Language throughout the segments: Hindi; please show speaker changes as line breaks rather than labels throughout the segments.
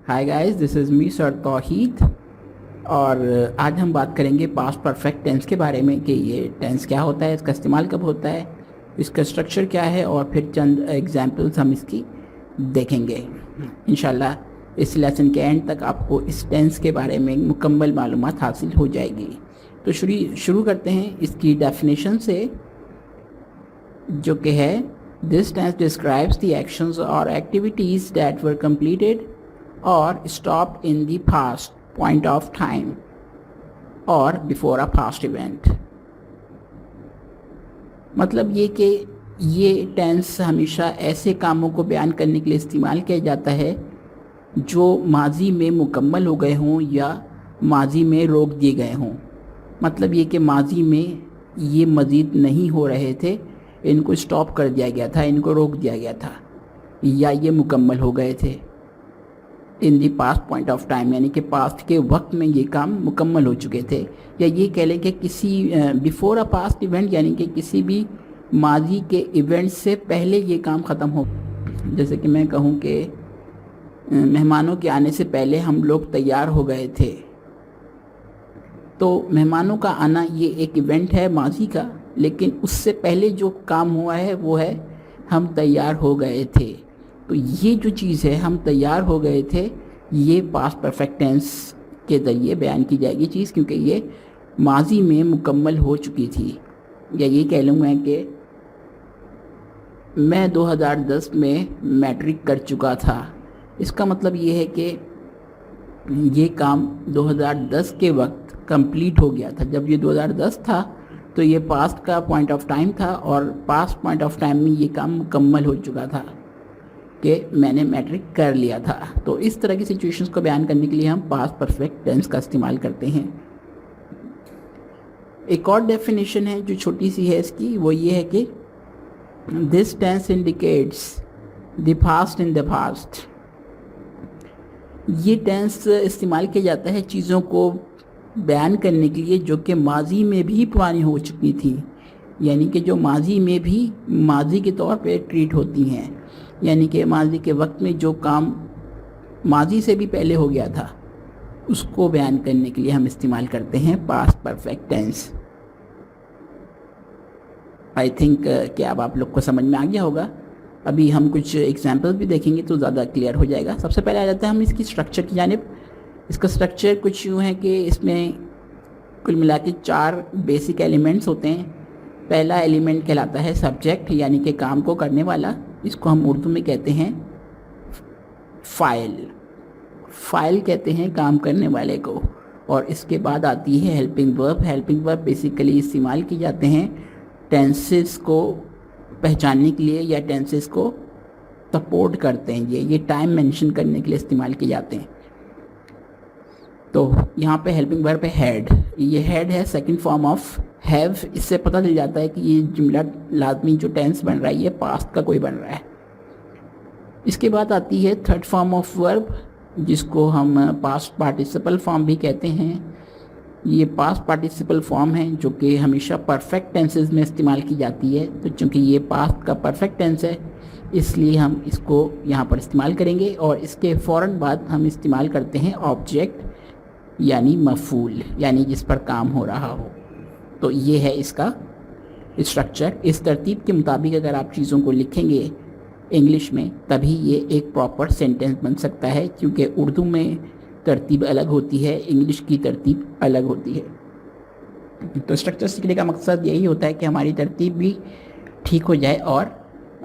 Hi guys, this is me sir Tauheed. और आज हम बात करेंगे पास्ट परफेक्ट टेंस के बारे में कि ये टेंस क्या होता है, इसका इस्तेमाल कब होता है, इसका स्ट्रक्चर क्या है और फिर चंद एग्जांपल्स हम इसकी देखेंगे। इंशाल्लाह इस लेसन के एंड तक आपको इस टेंस के बारे में मुकम्मल मालूमात हासिल हो जाएगी। तो शुरू करते हैं इसकी डेफिनेशन से, जो कि है this tense describes the actions और activities that were completed or stopped in the past point of time or before a past event। मतलब ये कि ये टेंस हमेशा ऐसे कामों को बयान करने के लिए इस्तेमाल किया जाता है जो माजी में मुकम्मल हो गए हों या माजी में रोक दिए गए हों। मतलब ये कि माजी में ये मज़ीद नहीं हो रहे थे, इनको स्टॉप कर दिया गया था, इनको रोक दिया गया था, या ये मुकम्मल हो गए थे in the past point of time, यानी कि पास्ट के वक्त में ये काम मुकम्मल हो चुके थे। या ये कह लें कि किसी बिफोर अ पास्ट इवेंट, यानी कि किसी भी माजी के इवेंट से पहले ये काम ख़त्म हो। जैसे कि मैं कहूँ कि मेहमानों के आने से पहले हम लोग तैयार हो गए थे, तो मेहमानों का आना ये एक इवेंट है माजी का, लेकिन उससे पहले जो काम हुआ है वो है हम तैयार हो गए थे। तो ये जो चीज़ है हम तैयार हो गए थे, ये पास्ट परफेक्ट टेंस के ज़रिए बयान की जाएगी चीज़, क्योंकि ये माजी में मुकम्मल हो चुकी थी। या ये कह लूँ मैं कि मैं 2010 में मैट्रिक कर चुका था। इसका मतलब ये है कि ये काम 2010 के वक्त कंप्लीट हो गया था। जब ये 2010 था तो ये पास्ट का पॉइंट ऑफ टाइम था, और पास्ट पॉइंट ऑफ टाइम में ये काम मुकम्मल हो चुका था कि मैंने मैट्रिक कर लिया था। तो इस तरह की सिचुएशंस को बयान करने के लिए हम पास्ट परफेक्ट टेंस का इस्तेमाल करते हैं। एक और डेफिनेशन है जो छोटी सी है इसकी, वो ये है कि this tense indicates the past in the past. ये टेंस इस्तेमाल किया जाता है चीज़ों को बयान करने के लिए जो कि माजी में भी पुरानी हो चुकी थी, यानी कि जो माजी में भी माजी के तौर पे ट्रीट होती हैं, यानी कि माजी के वक्त में जो काम माजी से भी पहले हो गया था उसको बयान करने के लिए हम इस्तेमाल करते हैं past perfect tense. I think कि अब आप लोग को समझ में आ गया होगा। अभी हम कुछ एग्जांपल्स भी देखेंगे तो ज़्यादा क्लियर हो जाएगा। सबसे पहले आ जाता है हम इसकी स्ट्रक्चर की जानिब। इसका स्ट्रक्चर कुछ यूँ है कि इसमें कुल मिला के 4 बेसिक एलिमेंट्स होते हैं। पहला एलिमेंट कहलाता है सब्जेक्ट, यानी कि काम को करने वाला। इसको हम उर्दू में कहते हैं फ़ाइल। फ़ाइल कहते हैं काम करने वाले को। और इसके बाद आती है helping verb. Helping verb basically इस्तेमाल की जाते हैं टेंसेस को पहचानने के लिए, या टेंसेस को सपोर्ट करते हैं। ये टाइम मेंशन करने के लिए इस्तेमाल किए जाते हैं। तो यहाँ पे हेल्पिंग वर्ब पे हेड, ये हेड है सेकंड फॉर्म ऑफ हैव। इससे पता चल जाता है कि ये जुमला लाजमी जो टेंस बन रहा है ये पास्ट का कोई बन रहा है। इसके बाद आती है थर्ड फॉर्म ऑफ वर्ब, जिसको हम पास्ट पार्टिसिपल फॉर्म भी कहते हैं। ये पास्ट पार्टिसिपल फॉर्म है जो कि हमेशा परफेक्ट टेंसेस में इस्तेमाल की जाती है। तो चूँकि ये पास्ट का परफेक्ट टेंस है इसलिए हम इसको यहाँ पर इस्तेमाल करेंगे। और इसके फ़ौरन बाद हम इस्तेमाल करते हैं ऑब्जेक्ट, यानी मफूल, यानी जिस पर काम हो रहा हो। तो ये है इसका स्ट्रक्चर। इस तरतीब के मुताबिक अगर आप चीज़ों को लिखेंगे इंग्लिश में तभी ये एक प्रॉपर सेंटेंस बन सकता है, क्योंकि उर्दू में तरतीब अलग होती है, इंग्लिश की तरतीब अलग होती है। तो स्ट्रक्चर सीखने का मकसद यही होता है कि हमारी तरतीब भी ठीक हो जाए और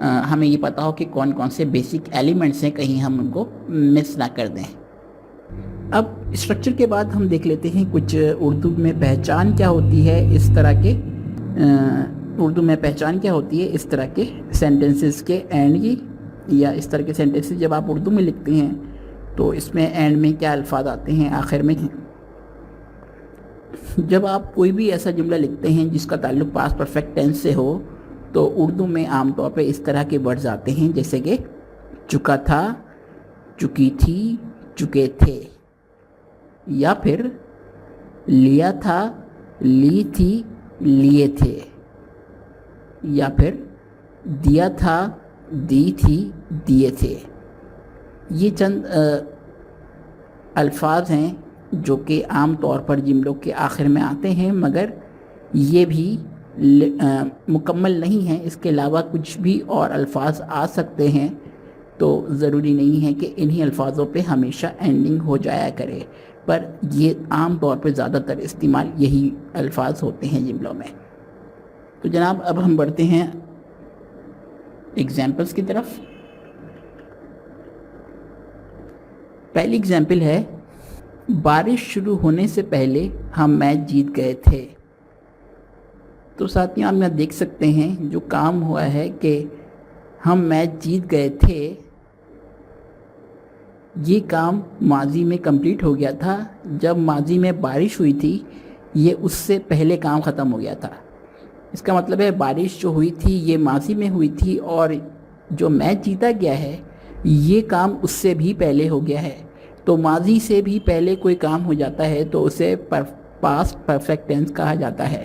हमें ये पता हो कि कौन कौन से बेसिक एलिमेंट्स हैं, कहीं हम उनको मिस ना कर दें। अब स्ट्रक्चर के बाद हम देख लेते हैं कुछ उर्दू में पहचान क्या होती है इस तरह के उर्दू में पहचान क्या होती है इस तरह के सेंटेंसेस के एंड की, या इस तरह के सेंटेंसेस जब आप उर्दू में लिखते हैं तो इसमें एंड में क्या अल्फाज आते हैं, आखिर में। जब आप कोई भी ऐसा जुमला लिखते हैं जिसका ताल्लुक पास्ट परफेक्ट टेंस से हो तो उर्दू में आमतौर पे इस तरह के वर्ड्स आते हैं, जैसे कि चुका था, चुकी थी, चुके थे, या फिर लिया था, ली थी, लिए थे, या फिर दिया था, दी थी, दिए थे। ये चंद अल्फाज हैं जो कि आम तौर पर जुमलों के आखिर में आते हैं, मगर ये भी मुकम्मल नहीं हैं। इसके अलावा कुछ भी और अल्फाज आ सकते हैं, तो ज़रूरी नहीं है कि इन्हीं अल्फाजों पे हमेशा एंडिंग हो जाया करे, पर ये आम तौर पे ज़्यादातर इस्तेमाल यही अल्फाज होते हैं जुमलों में। तो जनाब अब हम बढ़ते हैं एग्जाम्पल्स की तरफ। पहली एग्जाम्पल है, बारिश शुरू होने से पहले हम मैच जीत गए थे। तो साथियों आप यहाँ देख सकते हैं जो काम हुआ है कि हम मैच जीत गए थे, ये काम माजी में कंप्लीट हो गया था। जब माजी में बारिश हुई थी, ये उससे पहले काम ख़त्म हो गया था। इसका मतलब है बारिश जो हुई थी ये माजी में हुई थी, और जो मैच जीता गया है ये काम उससे भी पहले हो गया है। तो माजी से भी पहले कोई काम हो जाता है तो उसे पास्ट परफेक्ट टेंस कहा जाता है।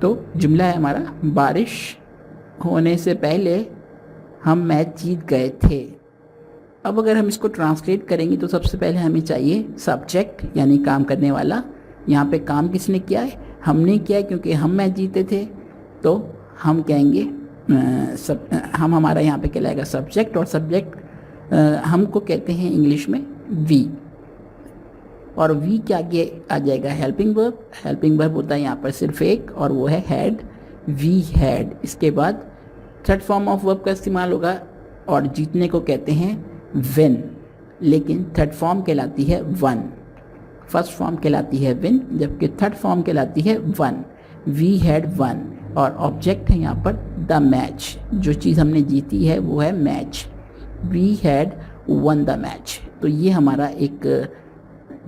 तो जुमला है हमारा, बारिश होने से पहले हम मैच जीत गए थे। अब अगर हम इसको ट्रांसलेट करेंगे तो सबसे पहले हमें चाहिए सब्जेक्ट, यानी काम करने वाला। यहाँ पे काम किसने किया है? हमने किया है, क्योंकि हम मैच जीते थे। तो हम कहेंगे हम हमारा यहाँ पे कहलाएगा सब्जेक्ट, और सब्जेक्ट हमको कहते हैं इंग्लिश में वी, और वी के आगे आ जाएगा हेल्पिंग वर्ब। हेल्पिंग वर्ब होता है यहाँ पर सिर्फ एक, और वो है हैड, वी हैड। इसके बाद थर्ड फॉर्म ऑफ वर्ब का इस्तेमाल होगा, और जीतने को कहते हैं विन, लेकिन थर्ड फॉर्म कहलाती है वन। फर्स्ट फॉर्म कहलाती है विन, जबकि थर्ड फॉर्म कहलाती है वन। वी हैड वन, और ऑब्जेक्ट है यहाँ पर द मैच। जो चीज़ हमने जीती है वो है match. We had won the match. तो ये हमारा एक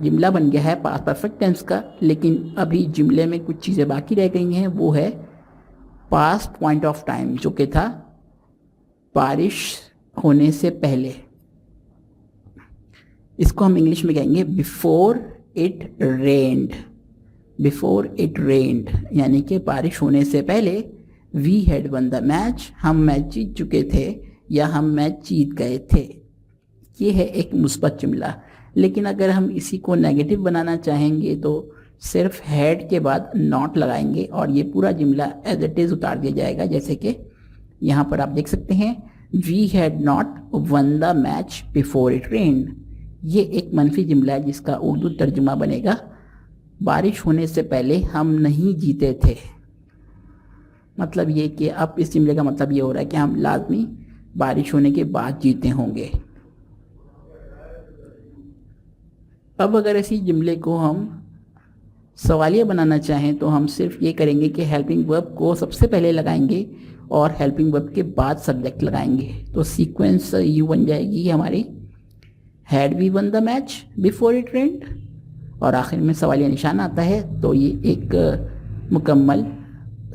जुमला बन गया है पास्ट परफेक्ट टेंस का, लेकिन अभी जुमले में कुछ चीज़ें बाकी रह गई हैं। वो है पास्ट पॉइंट ऑफ टाइम, जो कि था बारिश होने से पहले। इसको हम इंग्लिश में कहेंगे before it rained. Before it rained यानी कि बारिश होने से पहले। We had won the match, हम मैच जीत चुके थे या हम मैच जीत गए थे। ये है एक मुस्बत जुमला। लेकिन अगर हम इसी को नेगेटिव बनाना चाहेंगे तो सिर्फ हैड के बाद नॉट लगाएंगे, और ये पूरा जुमला एज इट इज़ उतार दिया जाएगा। जैसे कि यहाँ पर आप देख सकते हैं, we had not won the match before it rained. ये एक मनफी जुमला है जिसका उर्दू तर्जुमा बनेगा, बारिश होने से पहले हम नहीं जीते थे। मतलब ये कि अब इस जुमले का मतलब ये हो रहा है कि हम लाजमी बारिश होने के बाद जीते होंगे। अब अगर इसी जुमले को हम सवालिया बनाना चाहें तो हम सिर्फ ये करेंगे कि हेल्पिंग वर्ब को सबसे पहले लगाएंगे और हेल्पिंग वर्ब के बाद सब्जेक्ट लगाएंगे। तो सीक्वेंस यू बन जाएगी हमारी, had we won the match before it rained, और आखिर में सवालिया निशान आता है। तो ये एक मुकम्मल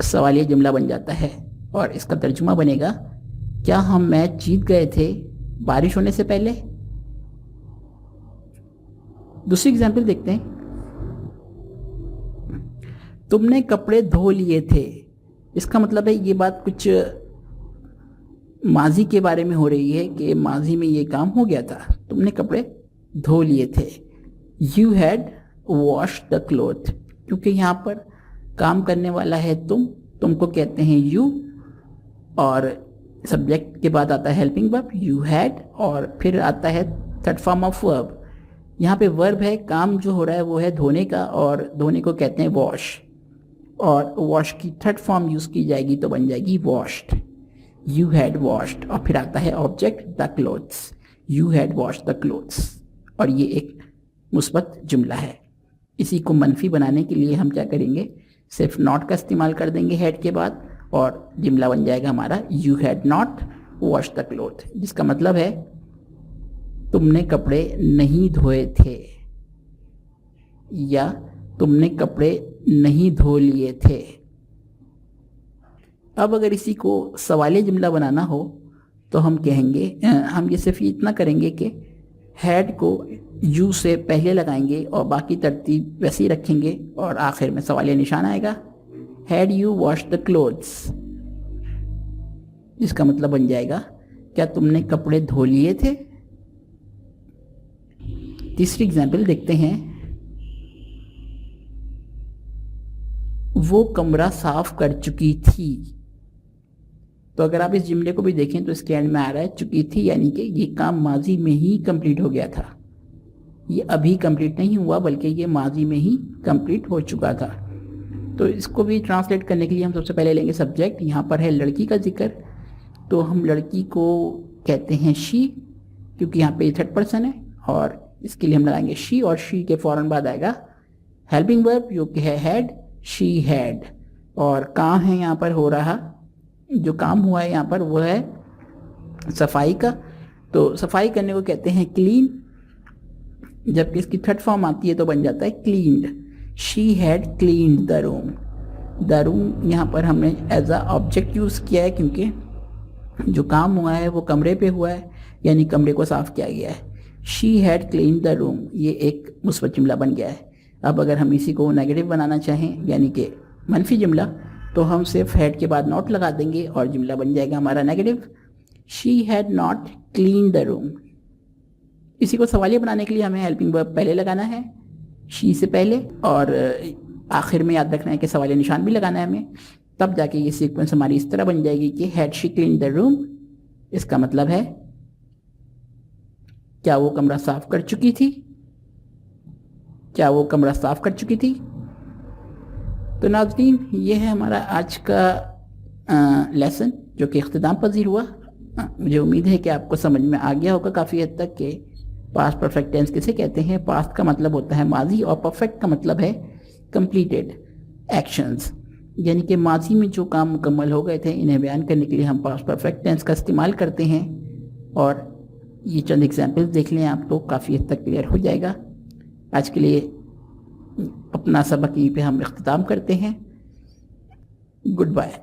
सवालिया जुमला बन जाता है, और इसका तर्जुमा बनेगा, क्या हम मैच जीत गए थे बारिश होने से पहले? दूसरी एग्जाम्पल देखते हैं, तुमने कपड़े धो लिए थे। इसका मतलब है ये बात कुछ माजी के बारे में हो रही है कि माजी में ये काम हो गया था, तुमने कपड़े धो लिए थे। You had wash the cloth, क्योंकि यहाँ पर काम करने वाला है तुमको कहते हैं यू, और सब्जेक्ट के बाद आता है हेल्पिंग वर्ब यू हैड, और फिर आता है थर्ड फॉर्म ऑफ वर्ब। यहाँ पे वर्ब है, काम जो हो रहा है वो है धोने का, और धोने को कहते हैं वॉश, और वॉश की थर्ड फॉर्म यूज़ की जाएगी तो बन जाएगी वॉश्ड। यू हैड वॉश्ड, और फिर आता है object the clothes, you had washed the clothes, और ये एक मुस्बत जुमला है। इसी को मनफी बनाने के लिए हम क्या करेंगे, सिर्फ नॉट का इस्तेमाल कर देंगे हैड के बाद, और जुमला बन जाएगा हमारा you had not wash the cloth, जिसका मतलब है तुमने कपड़े नहीं धोए थे, या तुमने कपड़े नहीं धो लिए थे। अब अगर इसी को सवालिया जुमला बनाना हो तो हम कहेंगे, हम ये सिर्फ इतना करेंगे कि हैड को यू से पहले लगाएंगे और बाकी तरतीब वैसे ही रखेंगे, और आखिर में सवालिया निशान आएगा, had you wash the clothes, इसका मतलब बन जाएगा क्या तुमने कपड़े धो लिए थे। तीसरी एग्जाम्पल देखते हैं, वो कमरा साफ कर चुकी थी। तो अगर आप इस जुमले को भी देखें तो इसके एंड में आ रहा है चुकी थी, यानी कि ये काम माजी में ही कंप्लीट हो गया था, ये अभी कंप्लीट नहीं हुआ बल्कि ये माजी में ही कंप्लीट हो चुका था। तो इसको भी ट्रांसलेट करने के लिए हम सबसे पहले लेंगे सब्जेक्ट। यहाँ पर है लड़की का जिक्र, तो हम लड़की को कहते हैं शी, क्योंकि यहाँ पे थर्ड पर्सन है, और इसके लिए हम लगाएंगे शी, और शी के फ़ौरन बाद आएगा हेल्पिंग वर्ब जो कि है हैड, शी हैड। और काम है यहाँ पर हो रहा, जो काम हुआ है यहाँ पर वो है सफाई का, तो सफाई करने को कहते हैं क्लीन, जबकि इसकी थर्ड फॉर्म आती है तो बन जाता है cleaned. She had cleaned the room. The room यहाँ पर हमने एज अ ऑब्जेक्ट यूज़ किया है, क्योंकि जो काम हुआ है वो कमरे पे हुआ है, यानी कमरे को साफ़ किया गया है। She had cleaned the room, ये एक मुस्बत जुमला बन गया है। अब अगर हम इसी को नेगेटिव बनाना चाहें, यानी कि मनफी जुमला, तो हम सिर्फ हैड के बाद नॉट लगा देंगे और जुमला बन जाएगा हमारा negative. She had not clean the room. इसी को सवालिया बनाने के लिए हमें हेल्पिंग वर्ब पहले लगाना है शी से पहले, और आखिर में याद रखना है कि सवालिया निशान भी लगाना है हमें, तब जाके ये सीक्वेंस हमारी इस तरह बन जाएगी कि had she clean the room. इसका मतलब है क्या वो कमरा साफ कर चुकी थी, क्या वो कमरा साफ कर चुकी थी। तो नाज़रीन, ये है हमारा आज का लेसन जो कि इख्तिताम पजीर हुआ। मुझे उम्मीद है कि आपको समझ में आ गया होगा काफ़ी हद तक कि पास्ट परफेक्ट टेंस किसे कहते हैं। पास्ट का मतलब होता है माजी, और परफेक्ट का मतलब है कंप्लीटेड एक्शंस, यानी कि माजी में जो काम मुकम्मल हो गए थे इन्हें बयान करने के लिए हम पास्ट परफेक्ट टेंस का इस्तेमाल करते हैं। और ये चंद एग्जाम्पल्स देख लें आप तो काफ़ी हद तक क्लियर हो जाएगा। आज के लिए अपना सबक यहीं पे हम इख्तिताम करते हैं। Good bye.